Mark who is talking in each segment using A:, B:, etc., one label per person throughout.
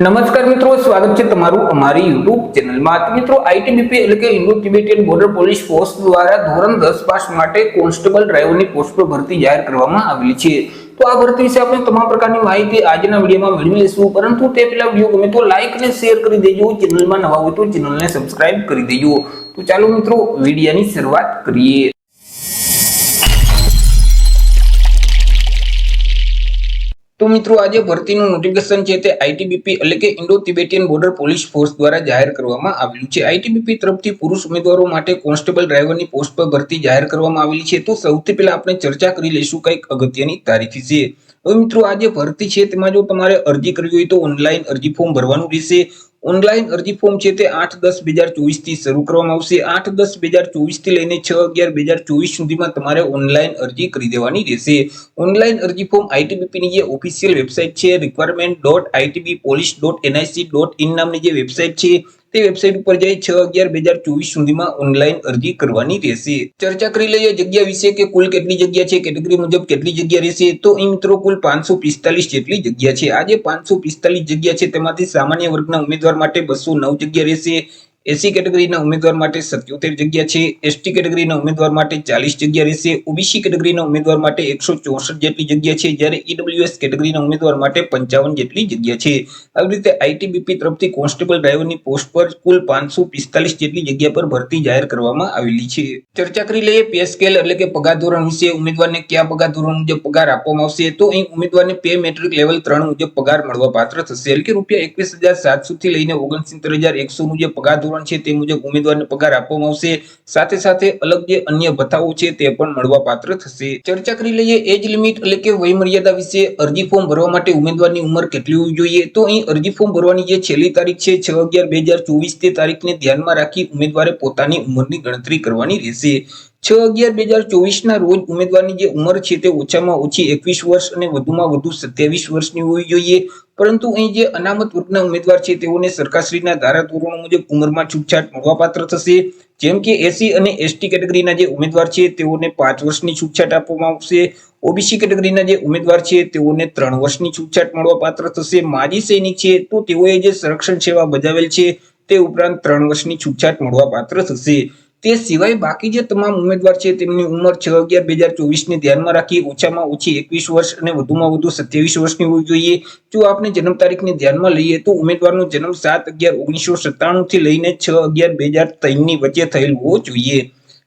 A: નમસ્કાર મિત્રો, સ્વાગત છે તમારું અમારી યુટ્યુબ ચેનલમાં। તો મિત્રો, આઈટીબીપી એટલે કે Indo Tibetan border police force દ્વારા ધોરણ 10 પાસ માટે કોન્સ્ટેબલ ડ્રાઈવરની પોસ્ટ પર ભરતી જાહેર કરવામાં આવેલી છે। તો આ ભરતી વિશે આપણે તમામ પ્રકારની માહિતી આજના વિડીયોમાં મેળવી લઈશું, પરંતુ તે પહેલા વિડીયો ગમે તો લાઈક અને શેર કરી દેજો। ચેનલમાં નવા હોય તો ચેનલને સબસ્ક્રાઇબ કરી દેજો। તો ચાલો મિત્રો, વિડીયોની શરૂઆત કરીએ। તો મિત્રો, આજે ભરતીનું નોટિફિકેશન છે તે આઈટીબીપી એટલે કે Indo Tibetan border police force દ્વારા જાહેર કરવામાં આવેલું છે। આઈટીબીપી તરફથી પુરુષ ઉમેદવારો માટે કોન્સ્ટેબલ ડ્રાઈવરની પોસ્ટ પર ભરતી જાહેર કરવામાં આવેલી છે। તો સૌથી પહેલા આપણે ચર્ચા કરી લઈશું કંઈક અગત્યની તારીખ વિશે। હવે મિત્રો, આ જે ભરતી છે તેમાં જો તમારે અરજી કરવી હોય તો ઓનલાઈન અરજી ફોર્મ ભરવાનું રહેશે। ઓનલાઈન અરજી ફોર્મ છે તે 8/10/2024 થી શરૂ કરવામાં આવશે। 8/10/2024 થી લઈને 6/11/2024 સુધીમાં તમારે ઓનલાઈન અરજી કરી દેવાની રહેશે। ઓનલાઈન અરજી ફોર્મ આઈટીબીપી ની જે ઓફિશિયલ વેબસાઇટ છે requirement.itbpolice.nic.in નામની જે વેબસાઇટ છે તે વેબસાઇટ ઉપર જઈ 6/11/2024 સુધીમાં ઓનલાઈન અરજી કરવાની રહેશે। ચર્ચા કરી લઈએ જગ્યા વિશે કે કુલ કેટલી જગ્યા છે, કેટેગરી મુજબ કેટલી જગ્યા રહેશે। તો અહીં મિત્રો કુલ 545 જેટલી જગ્યા છે। આ જે 545 જગ્યા છે તેમાંથી સામાન્ય વર્ગના ઉમેદવાર માટે 209 જગ્યા રહેશે। એસી કેટેગરીના ઉમેદવાર માટે 77 જગ્યા છે। એસટી કેટેગરીના ઉમેદવાર માટે 40 જગ્યા રહેશે। ઓબીસી કેટેગરીના ઉમેદવાર માટે 164 જેટલી જગ્યા છે, જ્યારે ઈડબ્લ્યુએસ કેટેગરીના ઉમેદવાર માટે 55 જેટલી જગ્યા છે। આવી રીતે આઈટીબીપી તરફથી કોન્સ્ટેબલ ડ્રાઈવરની પોસ્ટ પર કુલ 545 જેટલી જગ્યા પર ભરતી જાહેર કરવામાં આવેલી છે। ચર્ચા કરી લઈએ પે સ્કેલ એટલે કે પગાર ધોરણ વિશે। ઉમેદવારને કયા પગાર ધોરણ મુજબ પગાર આપવામાં આવશે? તો અહીં ઉમેદવારને પે મેટ્રિક લેવલ 3 મુજબ પગાર મળવા પાત્ર થશે, એટલે કે ₹21,700 થી લઈને 69,100 નું જે પગાર ધોરણ છે તે મુજબ ઉમેદવારને પગાર આપવામાં આવશે। સાથે સાથે અલગ જે અન્ય ભથ્થાઓ છે તે પણ મળવા પાત્ર થશે। ચર્ચા કરી લઈએ એજ લિમિટ એટલે કે વય મર્યાદા વિશે। અરજી ફોર્મ ભરવા માટે ઉમેદવારની ઉંમર કેટલી હોવી જોઈએ? તો અહીં અરજી ફોર્મ ભરવાની જે છેલ્લી તારીખ છે 6/11/2024 તે તારીખને ધ્યાનમાં રાખી ઉમેદવારે પોતાની ઉંમરની ગણતરી કરવાની રહેશે। 6/11/2024 ના રોજ ઉમેદવારની જે ઉંમર છે તે ઓછામાં ઓછી 21 વર્ષ અને વધુમાં વધુ 27 વર્ષની હોવી જોઈએ। પરંતુ અહીં જે અનામત વર્ગના ઉમેદવાર છે તેઓને સરકારશ્રીના ધારાધોરણો મુજબ ઉંમરમાં છૂટછાટ મળવાપાત્ર થશે। જેમ કે એસી અને એસટી કેટેગરીના જે ઉમેદવાર છે તેઓને 5 વર્ષની છૂટછાટ આપવામાં આવશે। ઓબીસી કેટેગરીના જે ઉમેદવાર છે તેઓને 3 વર્ષની છૂટછાટ મળવાપાત્ર થશે। માજી સૈનિક છે તો તેઓએ જે સંરક્ષણ સેવા બજાવેલ છે તે ઉપરાંત 3 વર્ષની છૂટછાટ મળવાપાત્ર થશે। તે સિવાય બાકી જે તમામ ઉમેદવાર છે તેમની ઉંમર 6/11/2024 ને ધ્યાનમાં રાખી ઓછામાં ઓછી 21 વર્ષ અને વધુમાં વધુ 27 વર્ષની હોવી જોઈએ। જો આપણે જન્મ તારીખને ધ્યાનમાં લઈએ તો ઉમેદવારનો જન્મ 7/11/1997 થી લઈને 6/11/2003 ની વચ્ચે થયેલ હોવો જોઈએ।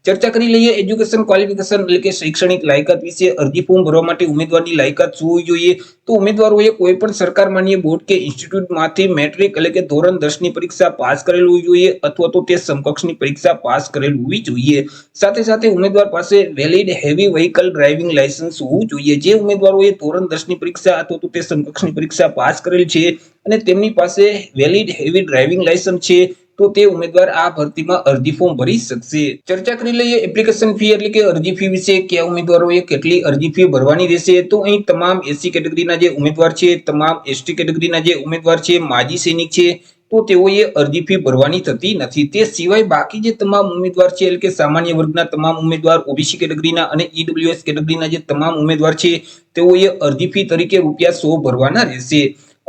A: ચર્ચા કરી લઈએ એજ્યુકેશન ક્વોલિફિકેશન એટલે કે શૈક્ષણિક લાયકાત વિશે। અરજી ફોર્મ ભરવા માટે ઉમેદવારની લાયકાત શું હોવી જોઈએ? તો ઉમેદવારોએ કોઈ પણ સરકાર માન્ય બોર્ડ કે ઇન્સ્ટિટ્યૂટમાંથી મેટ્રિક એટલે કે ધોરણ 10 ની પરીક્ષા પાસ કરેલ હોવી જોઈએ અથવા તો તે સમકક્ષની પરીક્ષા પાસ કરેલ હોવી જોઈએ। સાથે સાથે ઉમેદવાર પાસે valid heavy vehicle driving licence હોવું જોઈએ। જે ઉમેદવારોએ ધોરણ 10 ની પરીક્ષા અથવા તો તે સમકક્ષની પરીક્ષા પાસ કરેલ છે અને તેમની પાસે વેલિડ હેવી ડ્રાઇવિંગ લાયસન્સ છે તો તે ઉમેદવાર આ ભરતીમાં અરજી ફોર્મ ભરી શકશે। ચર્ચા કરી લઈએ એપ્લિકેશન ફી એટલે કે અરજી ફી વિશે। કયા ઉમેદવારોએ કેટલી અરજી ફી ભરવાની રહેશે? તો અહીં તમામ એસી કેટેગરીના જે ઉમેદવાર છે, તમામ એસટી કેટેગરીના જે ઉમેદવાર છે, માજી સૈનિક છે તો તેઓએ અરજી ફી ભરવાની થતી નથી। તે સિવાય બાકી જે તમામ ઉમેદવાર છે એટલે કે સામાન્ય વર્ગના તમામ ઉમેદવાર, ઓબીસી કેટેગરીના અને ઈડબ્લ્યુએસ કેટેગરીના જે તમામ ઉમેદવાર છે તેઓએ અરજી ફી તરીકે ₹100 ભરવાના રહેશે।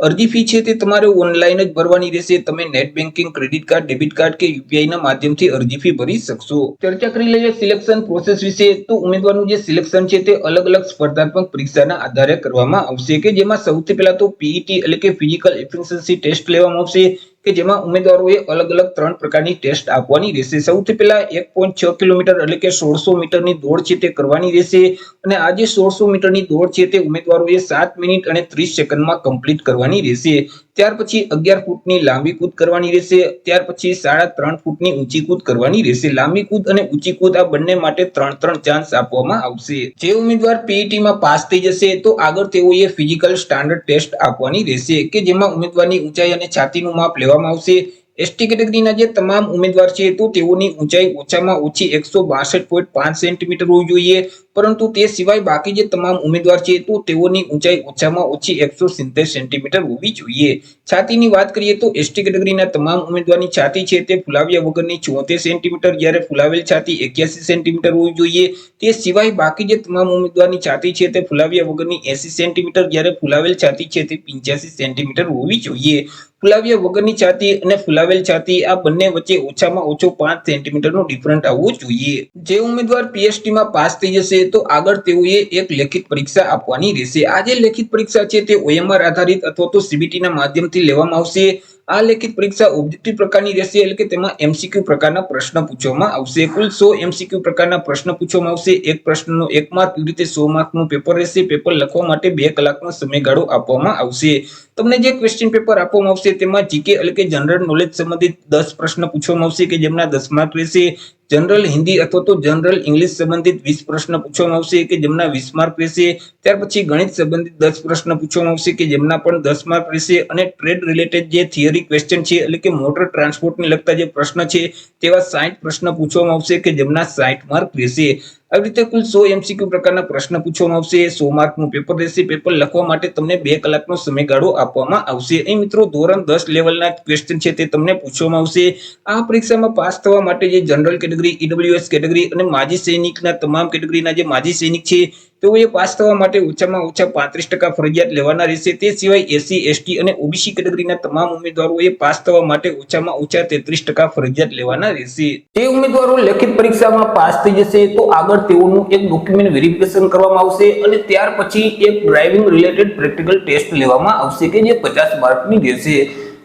A: અરજી ફી છે તે તમારે ઓનલાઈન જ ભરવાની રહેશે। તમે net banking, credit card, debit card કે યુપીઆઈ ના માધ્યમથી અરજી ફી ભરી શકશો। ચર્ચા કરી લઈએ સિલેક્શન પ્રોસેસ વિશે। તો ઉમેદવારનું જે સિલેક્શન છે તે અલગ અલગ સ્પર્ધાત્મક પરીક્ષાના આધારે કરવામાં આવશે, કે જેમાં સૌથી પહેલા તો પીઈટી એટલે કે ફિઝિકલ એફિશિયન્સી ટેસ્ટ લેવામાં આવશે, કે જેમાં ઉમેદવારોએ અલગ અલગ 3 પ્રકારની ટેસ્ટ આપવાની રહેશે। સૌથી પહેલા 1.6 કિલોમીટર એટલે કે 1600 મીટરની દોડ છે તે કરવાની રહેશે અને આ જે 1600 મીટરની દોડ છે તે ઉમેદવારોએ 7 મિનિટ અને 30 સેકન્ડમાં કમ્પ્લીટ કરવાની રહેશે। ત્યાર પછી 11 ફૂટની લાંબી કૂદ કરવાની રહેશે। ત્યાર પછી 3.5 ફૂટની ઊંચી કૂદ કરવાની રહેશે। લાંબી કૂદ અને ઊંચી કૂદ આ બંને માટે 3 ચાન્સ આપવામાં આવશે। જે ઉમેદવાર પીઈટી માં પાસ થઈ જશે તો આગળ તેઓએ ફિઝિકલ સ્ટાન્ડર્ડ ટેસ્ટ આપવાની રહેશે, કે જેમાં ઉમેદવારની ઊંચાઈ અને છાતીનું માપ લેવામાં આવશે। એસટી કેટેગરીના જે તમામ ઉમેદવાર છે તો તેઓની ઊંચાઈ ઓછામાં ઓછી 162.5 સેન્ટીમીટર હોવી જોઈએ। પરંતુ તે સિવાય બાકી જે તમામ ઉમેદવાર છે તો તેઓની ઊંચાઈ ઓછામાં ઓછી 170 સેન્ટીમીટર હોવી જોઈએ. છાતીની વાત કરીએ તો એસટી કેટેગરીના તમામ ઉમેદવારની છાતી છે તે ફુલાવ્યા વગરની 74 સેન્ટીમીટર, જ્યારે ફુલાવેલ છાતી 81 સેન્ટીમીટર હોવી જોઈએ. તે સિવાય બાકી જે તમામ ઉમેદવારની છાતી છે તે ફુલાવ્યા વગરની 80 સેન્ટીમીટર, જ્યારે ફુલાવેલ છાતી છે તે 85 સેન્ટીમીટર હોવી જોઈએ. ફુલાવ્યા વગરની છાતી અને ફુલાવેલ છાતી આ બંને વચ્ચે ઓછામાં ઓછો 5 સેન્ટીમીટરનો ડિફરન્ટ આવવો જોઈએ. જે ઉમેદવાર પીએસટીમાં પાસ થઈ જશે તો આગળ તેઓએ એક લેખિત પરીક્ષા આપવાની રહેશે. આ જે લેખિત પરીક્ષા છે તે OMR આધારિત અથવા તો CBTના માધ્યમથી લેવામાં આવશે. આ લેખિત પરીક્ષા ઓબ્જેક્ટિવ પ્રકારની રહેશે, એટલે કે તેમાં MCQ પ્રકારના પ્રશ્ન પૂછવામાં આવશે. કુલ 100 MCQ પ્રકારના પ્રશ્ન પૂછવામાં આવશે. એક પ્રશ્નનો 1 માર્ક, એવી રીતે 100 માર્કનું પેપર રહેશે. પેપર લખવા માટે 2 કલાકનો સમયગાળો આપવામાં આવશે. તમને જે ક્વેશ્ચન પેપર આપવામાં આવશે તેમાં જીકે એટલે કે જનરલ નોલેજ સંબંધિત 10 પ્રશ્ન પૂછવામાં આવશે કે જેમના 10 માર્ક રહેશે. જનરલ હિન્દી અથવા તો જનરલ ઇંગ્લિશ સંબંધિત 20 પ્રશ્ન પૂછવામાં આવશે કે જેમના 20 માર્ક રહેશે. ત્યાર પછી ગણિત સંબંધિત 10 પ્રશ્ન પૂછવામાં આવશે કે જેમના પણ 10 માર્ક રહેશે. અને ટ્રેડ રિલેટેડ જે થિયરી ક્વેશ્ચન છે એટલે કે મોટર ટ્રાન્સપોર્ટને લગતા જે પ્રશ્ન છે તેવા 60 પ્રશ્ન પૂછવામાં આવશે કે જેમના 60 માર્ક રહેશે. આવી રીતે કુલ 100 MCQ પ્રકારના પ્રશ્ન પૂછવામાં આવશે. 100 માર્કનું પેપર રહેશે. પેપર લખવા માટે તમને 2 કલાકનો સમયગાળો આપવામાં આવશે. અહીં મિત્રો ધોરણ 10 લેવલના ક્વેશ્ચન છે તે તમને પૂછવામાં આવશે. આ પરીક્ષામાં પાસ થવા માટે જે જનરલ કેટેગરી, EWS કેટેગરી અને માજી સૈનિકના તમામ કેટેગરીના જે માજી સૈનિક છે તેઓએ પાસ થવા માટે ઓછામાં ઓછા 35% ફરજિયાત લેવાના રહેશે. તે સિવાય SC, ST અને OBC કેટેગરીના તમામ ઉમેદવારોએ પાસ થવા માટે ઓછામાં ઓછા 33% ફરજિયાત લેવાના રહેશે. જે ઉમેદવારો લેખિત પરીક્ષામાં પાસ થઈ જશે તો આગળ તેઓનું એક ડોક્યુમેન્ટ વેરિફિકેશન કરવામાં આવશે અને ત્યાર પછી એક ડ્રાઇવિંગ રિલેટેડ પ્રેક્ટિકલ ટેસ્ટ લેવામાં આવશે કે જે 50 માર્કની રહેશે.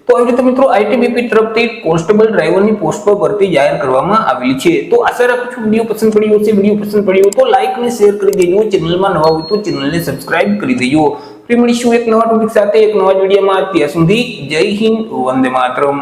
A: તો આવી રીતે મિત્રો ITBP તરફથી કોન્સ્ટેબલ ડ્રાઈવરની પોસ્ટ પર ભરતી જાહેર કરવામાં આવેલી છે. તો આશા રાખું છું વિડીયો પસંદ પડ્યો હશે. વિડીયો પસંદ પડ્યો તો લાઈક અને શેર કરી દેજો. ચેનલમાં નવા હોય તો ચેનલને સબસ્ક્રાઇબ કરી દેજો. ફરી મળીશું એક નવા ટોપિક સાથે એક નવા વિડીયોમાં. ત્યાં સુધી જય હિન્દ, વંદે માતરમ.